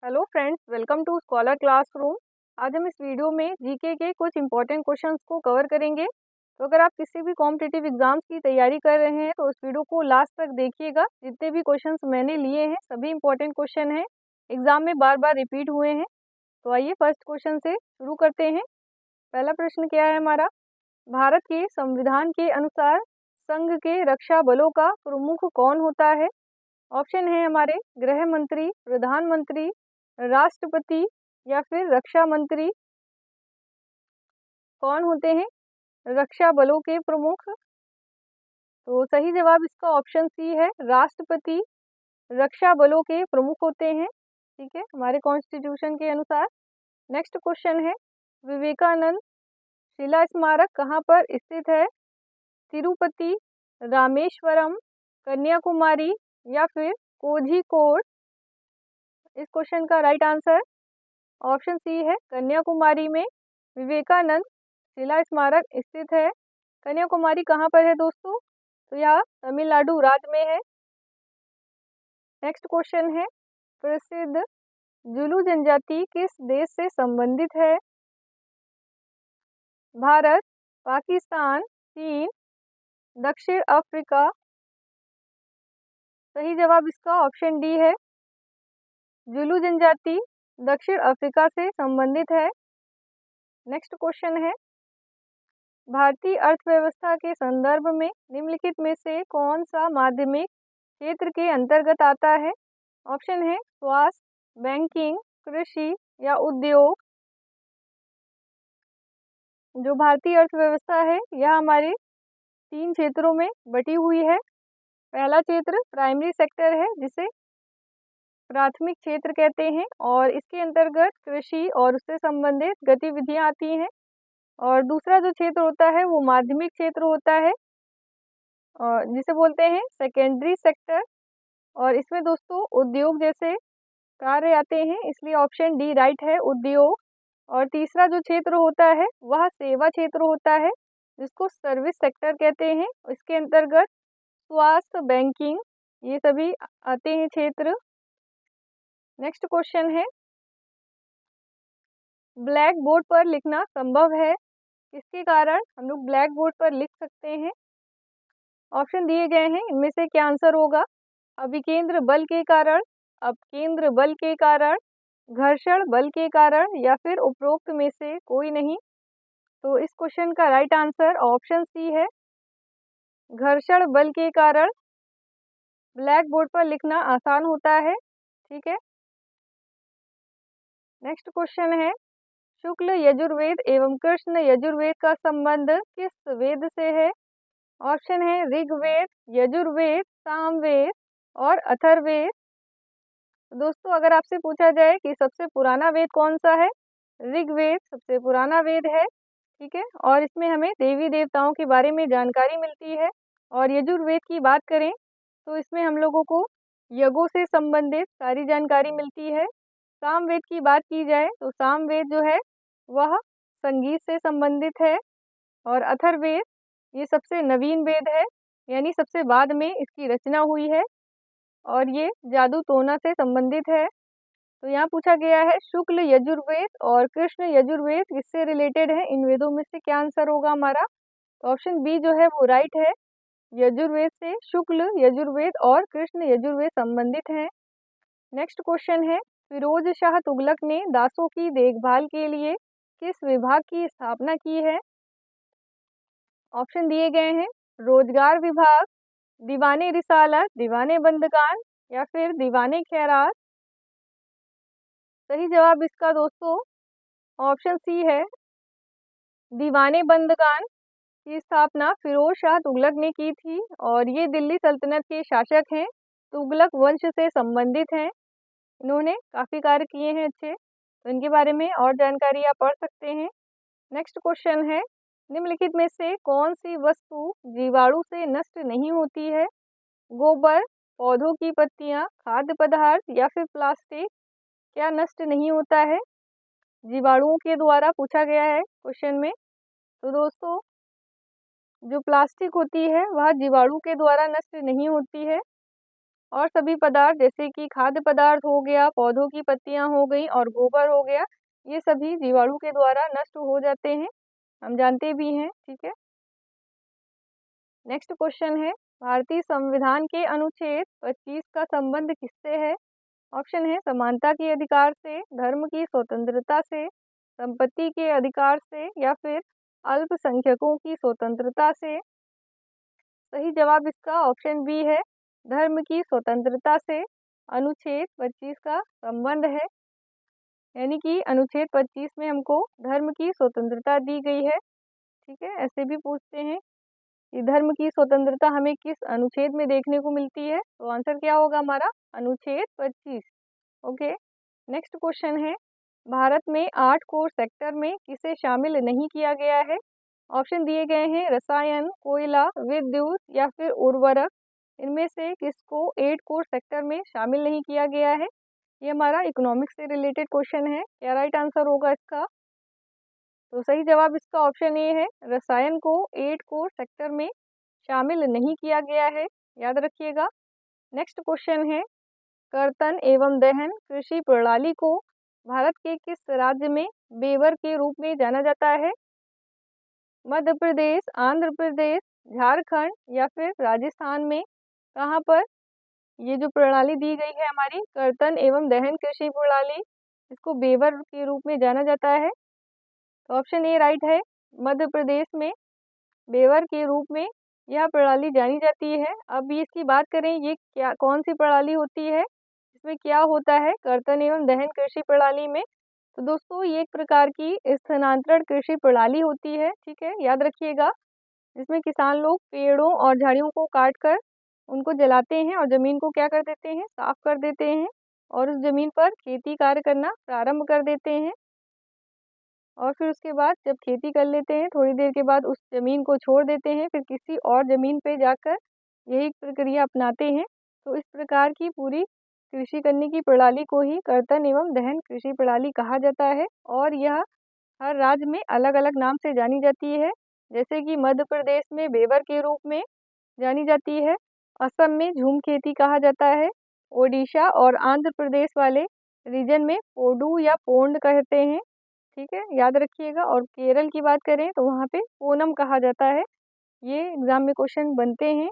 Hello friends, welcome to scholar classroom. आज हम इस वीडियो में जीके के कुछ इंपॉर्टेंट क्वेश्चंस को कवर करेंगे। तो अगर आप किसी भी कॉम्पिटिटिव एग्जाम्स की तैयारी कर रहे हैं तो इस वीडियो को लास्ट तक देखिएगा। जितने भी क्वेश्चंस मैंने लिए हैं सभी इंपॉर्टेंट क्वेश्चन हैं, एग्जाम में बार बार रिपीट हुए हैं। तो आइए फर्स्ट क्वेश्चन से शुरू करते हैं। पहला प्रश्न क्या है हमारा, भारत के संविधान के अनुसार संघ के रक्षा बलों का प्रमुख कौन होता है? ऑप्शन है हमारे गृह मंत्री, प्रधानमंत्री, राष्ट्रपति या फिर रक्षा मंत्री। कौन होते हैं रक्षा बलों के प्रमुख? तो सही जवाब इसका ऑप्शन सी है, राष्ट्रपति रक्षा बलों के प्रमुख होते हैं। ठीक है, हमारे कॉन्स्टिट्यूशन के अनुसार। नेक्स्ट क्वेश्चन है, विवेकानंद शिला स्मारक कहाँ पर स्थित है? तिरुपति, रामेश्वरम, कन्याकुमारी या फिर कोझिकोड। इस क्वेश्चन का राइट आंसर ऑप्शन सी है, कन्याकुमारी में विवेकानंद शिला स्मारक स्थित है। कन्याकुमारी कहाँ पर है दोस्तों? तो यह तमिलनाडु राज्य में है। नेक्स्ट क्वेश्चन है, प्रसिद्ध जुलू जनजाति किस देश से संबंधित है? भारत, पाकिस्तान, चीन, दक्षिण अफ्रीका। सही जवाब इसका ऑप्शन डी है, जुलू जनजाति दक्षिण अफ्रीका से संबंधित है। नेक्स्ट क्वेश्चन है, भारतीय अर्थव्यवस्था के संदर्भ में निम्नलिखित में से कौन सा माध्यमिक क्षेत्र के अंतर्गत आता है? ऑप्शन है स्वास्थ्य, बैंकिंग, कृषि या उद्योग। जो भारतीय अर्थव्यवस्था है यह हमारे 3 क्षेत्रों में बटी हुई है। पहला क्षेत्र प्राइमरी सेक्टर है जिसे प्राथमिक क्षेत्र कहते हैं और इसके अंतर्गत कृषि और उससे संबंधित गतिविधियां आती हैं। और दूसरा जो क्षेत्र होता है वो माध्यमिक क्षेत्र होता है और जिसे बोलते हैं सेकेंडरी सेक्टर। और इसमें दोस्तों उद्योग जैसे कार्य आते हैं, इसलिए ऑप्शन डी राइट है, उद्योग। और तीसरा जो क्षेत्र होता है वह सेवा क्षेत्र होता है जिसको सर्विस सेक्टर कहते हैं। इसके अंतर्गत स्वास्थ्य, बैंकिंग ये सभी आते हैं क्षेत्र। नेक्स्ट क्वेश्चन है, ब्लैक बोर्ड पर लिखना संभव है, इसके कारण हम लोग ब्लैक बोर्ड पर लिख सकते हैं। ऑप्शन दिए गए हैं, इनमें से क्या आंसर होगा? अभिकेंद्र बल के कारण, अपकेंद्र बल के कारण, घर्षण बल के कारण या फिर उपरोक्त में से कोई नहीं। तो इस क्वेश्चन का राइट आंसर ऑप्शन सी है, घर्षण बल के कारण ब्लैक बोर्ड पर लिखना आसान होता है। ठीक है, नेक्स्ट क्वेश्चन है, शुक्ल यजुर्वेद एवं कृष्ण यजुर्वेद का संबंध किस वेद से है? ऑप्शन है ऋग्वेद, यजुर्वेद, सामवेद और अथर्ववेद। दोस्तों अगर आपसे पूछा जाए कि सबसे पुराना वेद कौन सा है, ऋग्वेद सबसे पुराना वेद है। ठीक है, और इसमें हमें देवी देवताओं के बारे में जानकारी मिलती है। और यजुर्वेद की बात करें तो इसमें हम लोगों को यज्ञों से संबंधित सारी जानकारी मिलती है। सामवेद की बात की जाए तो सामवेद जो है वह संगीत से संबंधित है। और अथर्ववेद ये सबसे नवीन वेद है, यानी सबसे बाद में इसकी रचना हुई है और ये जादू टोना से संबंधित है। तो यहाँ पूछा गया है शुक्ल यजुर्वेद और कृष्ण यजुर्वेद किससे रिलेटेड है, इन वेदों में से क्या आंसर होगा हमारा? तो ऑप्शन बी जो है वो राइट है, यजुर्वेद से शुक्ल यजुर्वेद और कृष्ण यजुर्वेद संबंधित हैं। नेक्स्ट क्वेश्चन है, फिरोज शाह तुगलक ने दासों की देखभाल के लिए किस विभाग की स्थापना की है? ऑप्शन दिए गए हैं, रोजगार विभाग, दीवाने रिसालत, दीवाने बंदगान या फिर दीवाने खैरात। सही जवाब इसका दोस्तों ऑप्शन सी है, दीवाने बंदगान की स्थापना फिरोज शाह तुगलक ने की थी और ये दिल्ली सल्तनत के शासक हैं, तुगलक वंश से संबंधित हैं। इन्होंने काफ़ी कार्य किए हैं अच्छे, तो इनके बारे में और जानकारी आप पढ़ सकते हैं। नेक्स्ट क्वेश्चन है, निम्नलिखित में से कौन सी वस्तु जीवाणु से नष्ट नहीं होती है? गोबर, पौधों की पत्तियां, खाद्य पदार्थ या फिर प्लास्टिक। क्या नष्ट नहीं होता है? जीवाणुओं के द्वारा पूछा गया है क्वेश्चन में। तो दोस्तों जो प्लास्टिक होती है वह जीवाणु के द्वारा नष्ट नहीं होती है। और सभी पदार्थ जैसे कि खाद्य पदार्थ हो गया, पौधों की पत्तियां हो गई और गोबर हो गया, ये सभी जीवाणु के द्वारा नष्ट हो जाते हैं, हम जानते भी हैं। ठीक है, नेक्स्ट क्वेश्चन है, भारतीय संविधान के अनुच्छेद 25 का संबंध किससे है? ऑप्शन है समानता के अधिकार से, धर्म की स्वतंत्रता से, संपत्ति के अधिकार से या फिर अल्पसंख्यकों की स्वतंत्रता से। सही जवाब इसका ऑप्शन बी है, धर्म की स्वतंत्रता से अनुच्छेद 25 का संबंध है। यानी कि अनुच्छेद 25 में हमको धर्म की स्वतंत्रता दी गई है। ठीक है, ऐसे भी पूछते हैं कि धर्म की स्वतंत्रता हमें किस अनुच्छेद में देखने को मिलती है, तो आंसर क्या होगा हमारा, अनुच्छेद 25। ओके, नेक्स्ट क्वेश्चन है, भारत में 8 कोर सेक्टर में किसे शामिल नहीं किया गया है? ऑप्शन दिए गए हैं रसायन, कोयला, विद्युत या फिर उर्वरक। इनमें से किसको 8 कोर सेक्टर में शामिल नहीं किया गया है? ये हमारा इकोनॉमिक्स से रिलेटेड क्वेश्चन है। क्या राइट आंसर होगा इसका? तो सही जवाब इसका ऑप्शन ए है, रसायन को 8 कोर सेक्टर में शामिल नहीं किया गया है, याद रखिएगा। नेक्स्ट क्वेश्चन है, कर्तन एवं दहन कृषि प्रणाली को भारत के किस राज्य में बेवर के रूप में जाना जाता है? मध्य प्रदेश, आंध्र प्रदेश, झारखंड या फिर राजस्थान में कहाँ पर ये जो प्रणाली दी गई है हमारी कर्तन एवं दहन कृषि प्रणाली, इसको बेवर के रूप में जाना जाता है? तो ऑप्शन ए राइट है, मध्य प्रदेश में बेवर के रूप में यह प्रणाली जानी जाती है। अब ये इसकी बात करें, ये क्या कौन सी प्रणाली होती है, इसमें क्या होता है कर्तन एवं दहन कृषि प्रणाली में? तो दोस्तों ये एक प्रकार की स्थानांतरण कृषि प्रणाली होती है। ठीक है, याद रखिएगा, जिसमें किसान लोग पेड़ों और झाड़ियों को काट कर उनको जलाते हैं और ज़मीन को क्या कर देते हैं, साफ कर देते हैं और उस ज़मीन पर खेती कार्य करना प्रारंभ कर देते हैं। और फिर उसके बाद जब खेती कर लेते हैं, थोड़ी देर के बाद उस ज़मीन को छोड़ देते हैं, फिर किसी और ज़मीन पे जाकर यही प्रक्रिया अपनाते हैं। तो इस प्रकार की पूरी कृषि करने की प्रणाली को ही कर्तन एवं दहन कृषि प्रणाली कहा जाता है और यह हर राज्य में अलग अलग नाम से जानी जाती है। जैसे कि मध्य प्रदेश में बेवर के रूप में जानी जाती है, असम में झूम खेती कहा जाता है, ओडिशा और आंध्र प्रदेश वाले रीजन में पोडू या पोंड कहते हैं। ठीक है, याद रखिएगा। और केरल की बात करें तो वहाँ पे ओनम कहा जाता है। ये एग्जाम में क्वेश्चन बनते हैं।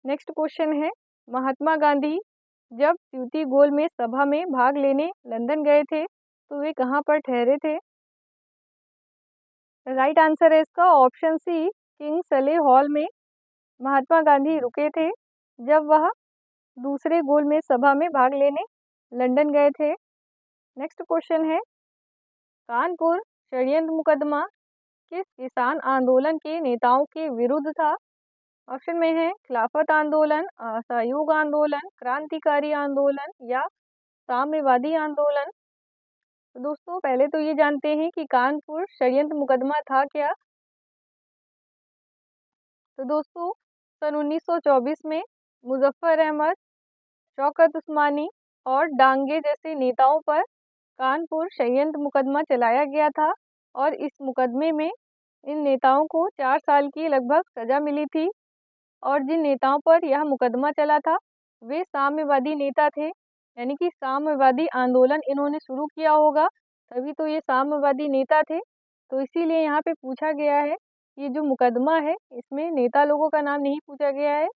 नेक्स्ट क्वेश्चन है, महात्मा गांधी जब त्यूती गोल में सभा में भाग लेने लंदन गए थे तो वे कहाँ पर ठहरे थे? राइट आंसर है इसका ऑप्शन सी, किंग सले हॉल में महात्मा गांधी रुके थे जब वह दूसरे गोल में सभा में भाग लेने लंदन गए थे। नेक्स्ट क्वेश्चन है, कानपुर षड्यंत्र मुकदमा किस किसान आंदोलन के नेताओं के विरुद्ध था? ऑप्शन में है खिलाफत आंदोलन, असहयोग आंदोलन, क्रांतिकारी आंदोलन या साम्यवादी आंदोलन। तो दोस्तों पहले तो ये जानते हैं कि कानपुर षड्यंत्र मुकदमा था क्या। तो दोस्तों सन 1924 में मुजफ्फर अहमद, शौकत उस्मानी और डांगे जैसे नेताओं पर कानपुर षड्यंत्र मुकदमा चलाया गया था और इस मुकदमे में इन नेताओं को 4 साल की लगभग सजा मिली थी। और जिन नेताओं पर यह मुकदमा चला था वे साम्यवादी नेता थे, यानी कि साम्यवादी आंदोलन इन्होंने शुरू किया होगा, तभी तो ये साम्यवादी नेता थे। तो इसीलिए यहाँ पे पूछा गया है, ये जो मुकदमा है इसमें नेता लोगों का नाम नहीं पूछा गया है।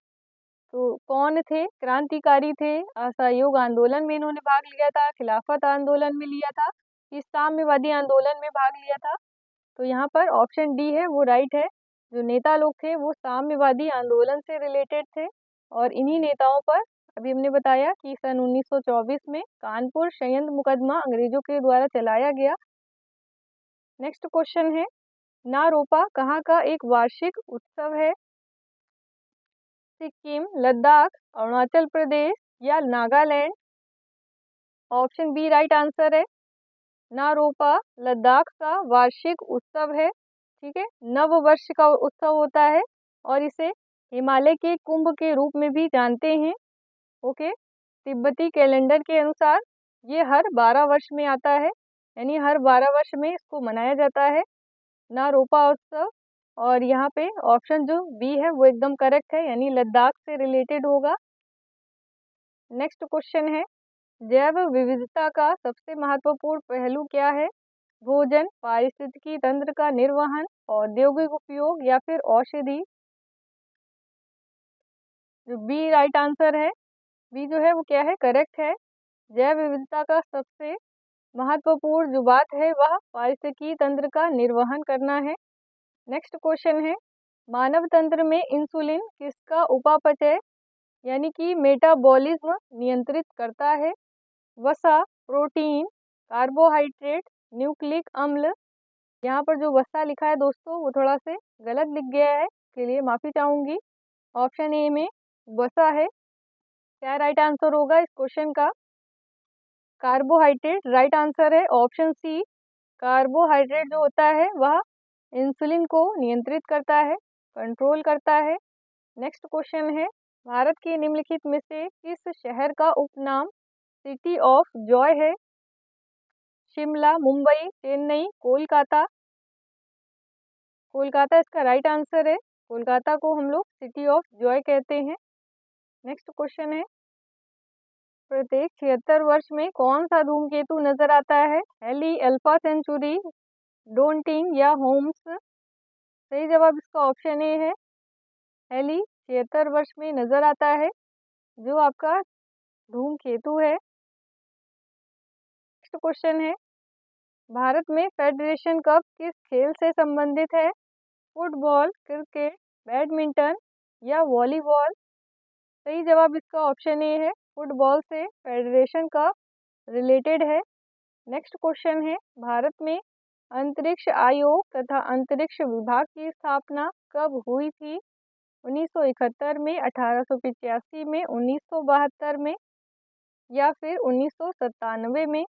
तो कौन थे? क्रांतिकारी थे, असहयोग आंदोलन में इन्होंने भाग लिया था, खिलाफत आंदोलन में लिया था, इस साम्यवादी आंदोलन में भाग लिया था। तो यहाँ पर ऑप्शन डी है वो राइट है। जो नेता लोग थे वो साम्यवादी आंदोलन से रिलेटेड थे और इन्हीं नेताओं पर अभी हमने बताया कि सन 1924 में कानपुर षड्यंत्र मुकदमा अंग्रेजों के द्वारा चलाया गया। नेक्स्ट क्वेश्चन है, नारोपा कहाँ का एक वार्षिक उत्सव है? सिक्किम, लद्दाख, अरुणाचल प्रदेश या Nagaland? Option B right answer है, नारोपा लद्दाख का वार्षिक उत्सव है। ठीक है, नव वर्ष का उत्सव होता है और इसे हिमालय के कुंभ के रूप में भी जानते हैं। ओके, तिब्बती कैलेंडर के अनुसार ये हर 12 वर्ष में आता है, यानी हर 12 वर्ष में इसको मनाया जाता है नारोपा उत्सव। और यहाँ पे ऑप्शन जो बी है वो एकदम करेक्ट है, यानी लद्दाख से रिलेटेड होगा। नेक्स्ट क्वेश्चन है, जैव विविधता का सबसे महत्वपूर्ण पहलू क्या है? भोजन, पारिस्थितिकी तंत्र का निर्वहन, औद्योगिक उपयोग या फिर औषधि? जो बी राइट आंसर है, बी जो है वो क्या है, करेक्ट है। जैव विविधता का सबसे महत्वपूर्ण जो बात है वह पारिस्थितिकी तंत्र का निर्वहन करना है। नेक्स्ट क्वेश्चन है, मानव तंत्र में इंसुलिन किसका उपापचय यानी कि मेटाबॉलिज्म नियंत्रित करता है? वसा, प्रोटीन, कार्बोहाइड्रेट, न्यूक्लिक अम्ल? यहाँ पर जो वसा लिखा है दोस्तों वो थोड़ा से गलत लिख गया है, इसके लिए माफ़ी चाहूँगी। ऑप्शन ए में वसा है। क्या राइट आंसर होगा इस क्वेश्चन का? कार्बोहाइड्रेट राइट आंसर है। ऑप्शन सी, कार्बोहाइड्रेट जो होता है वह इंसुलिन को नियंत्रित करता है, कंट्रोल करता है। नेक्स्ट क्वेश्चन है, भारत के निम्नलिखित में से किस शहर का उपनाम सिटी ऑफ जॉय है? शिमला, मुंबई, चेन्नई, कोलकाता? कोलकाता इसका राइट आंसर है। कोलकाता को हम लोग सिटी ऑफ जॉय कहते हैं। नेक्स्ट क्वेश्चन है, प्रत्येक 76 वर्ष में कौन सा धूमकेतु नजर आता है? हेली, अल्फा सेंचुरी, डोंटिंग या होम्स? सही जवाब इसका ऑप्शन ए है। हेली 76 वर्ष में नजर आता है, जो आपका धूमकेतु है। नेक्स्ट क्वेश्चन है, भारत में फेडरेशन कप किस खेल से संबंधित है? फुटबॉल, क्रिकेट, बैडमिंटन या वॉलीबॉल? सही जवाब इसका ऑप्शन ए है, फुटबॉल से फेडरेशन कप रिलेटेड है। नेक्स्ट क्वेश्चन है, भारत में अंतरिक्ष आयोग तथा अंतरिक्ष विभाग की स्थापना कब हुई थी? 1971 में, 1885 में, 1972 में या फिर 1997 में?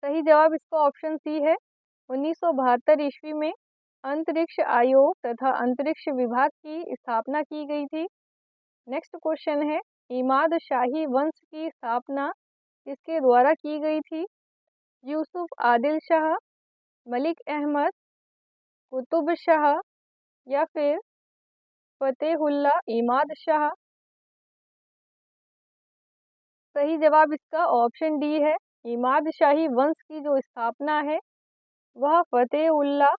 सही जवाब इसका ऑप्शन सी है, 1972 ईस्वी में अंतरिक्ष आयोग तथा अंतरिक्ष विभाग की स्थापना की गई थी। नेक्स्ट क्वेश्चन है, इमाद शाही वंश की स्थापना किसके द्वारा की गई थी? यूसुफ आदिल शाह, मलिक अहमद, कुतुब शाह या फिर फतेहुल्ला इमाद शाह? सही जवाब इसका ऑप्शन डी है, इमाद शाही वंश की जो स्थापना है वह फतेहुल्ला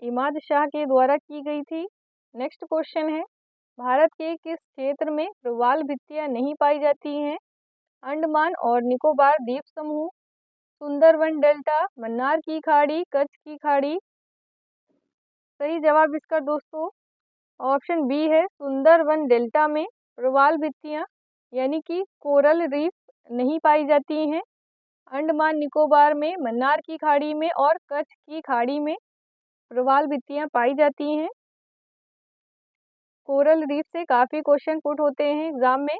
इमाद शाह के द्वारा की गई थी। नेक्स्ट क्वेश्चन है, भारत के किस क्षेत्र में प्रवाल भित्तियां नहीं पाई जाती हैं? अंडमान और निकोबार द्वीप समूह, सुंदरवन डेल्टा, मन्नार की खाड़ी, कच्छ की खाड़ी? सही जवाब इसका दोस्तों ऑप्शन बी है, सुंदरवन डेल्टा में प्रवाल भित्तियां यानी कि कोरल रीफ नहीं पाई जाती हैं। अंडमान निकोबार में, मन्नार की खाड़ी में और कच्छ की खाड़ी में प्रवाल भित्तियां पाई जाती हैं। कोरल रीफ से काफ़ी क्वेश्चन पुट होते हैं एग्जाम में,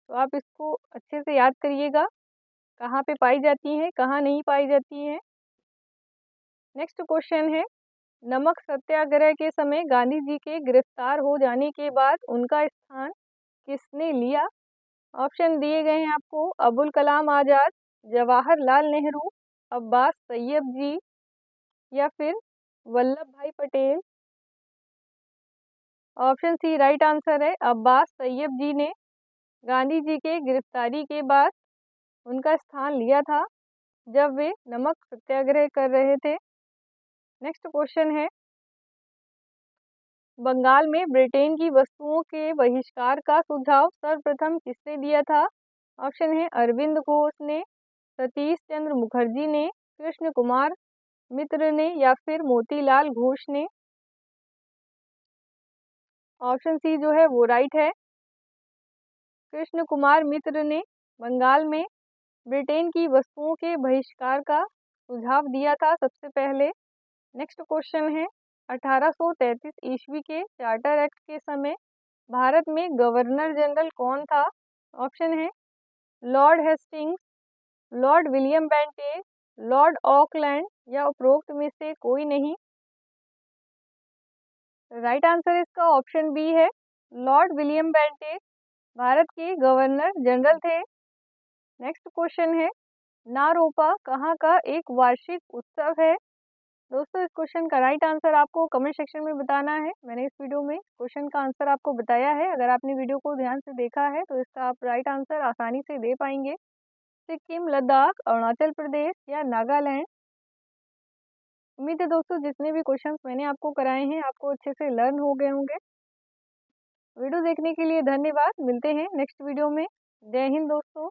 तो आप इसको अच्छे से याद करिएगा, कहाँ पे पाई जाती हैं, कहाँ नहीं पाई जाती हैं। नेक्स्ट क्वेश्चन है, नमक सत्याग्रह के समय गांधी जी के गिरफ्तार हो जाने के बाद उनका स्थान किसने लिया? ऑप्शन दिए गए हैं आपको, अबुल कलाम आज़ाद, जवाहरलाल नेहरू, अब्बास तैयब जी या फिर Vallabhbhai Patel? Option C right answer है, अब्बास तैयब जी ने गांधी जी के गिरफ्तारी के बाद उनका स्थान लिया था जब वे नमक सत्याग्रह कर रहे थे। नेक्स्ट क्वेश्चन है, बंगाल में ब्रिटेन की वस्तुओं के बहिष्कार का सुझाव सर्वप्रथम किसने दिया था? ऑप्शन है, अरविंद घोष ने, सतीश चंद्र मुखर्जी ने, कृष्ण कुमार मित्र ने या फिर मोतीलाल घोष ने? ऑप्शन सी जो है वो राइट है, कृष्ण कुमार मित्र ने बंगाल में ब्रिटेन की वस्तुओं के बहिष्कार का सुझाव दिया था सबसे पहले। नेक्स्ट क्वेश्चन है, 1833 ईस्वी के चार्टर एक्ट के समय भारत में गवर्नर जनरल कौन था? ऑप्शन है, Lord Hastings, Lord William Bentinck, Lord Auckland या उपरोक्त में से कोई नहीं? राइट आंसर इसका ऑप्शन बी है, लॉर्ड विलियम बेंटिक भारत के गवर्नर जनरल थे। नेक्स्ट क्वेश्चन है, नारोपा कहाँ का एक वार्षिक उत्सव है? दोस्तों इस क्वेश्चन का राइट आंसर आपको कमेंट सेक्शन में बताना है। मैंने इस वीडियो में क्वेश्चन का आंसर आपको बताया है। अगर आपने वीडियो को ध्यान से देखा है तो इसका आप राइट आंसर आसानी से दे पाएंगे। सिक्किम, लद्दाख, अरुणाचल प्रदेश या नागालैंड। उम्मीद है दोस्तों जितने भी क्वेश्चंस मैंने आपको कराए हैं आपको अच्छे से लर्न हो गए होंगे। वीडियो देखने के लिए धन्यवाद। मिलते हैं नेक्स्ट वीडियो में। जय हिंद दोस्तों।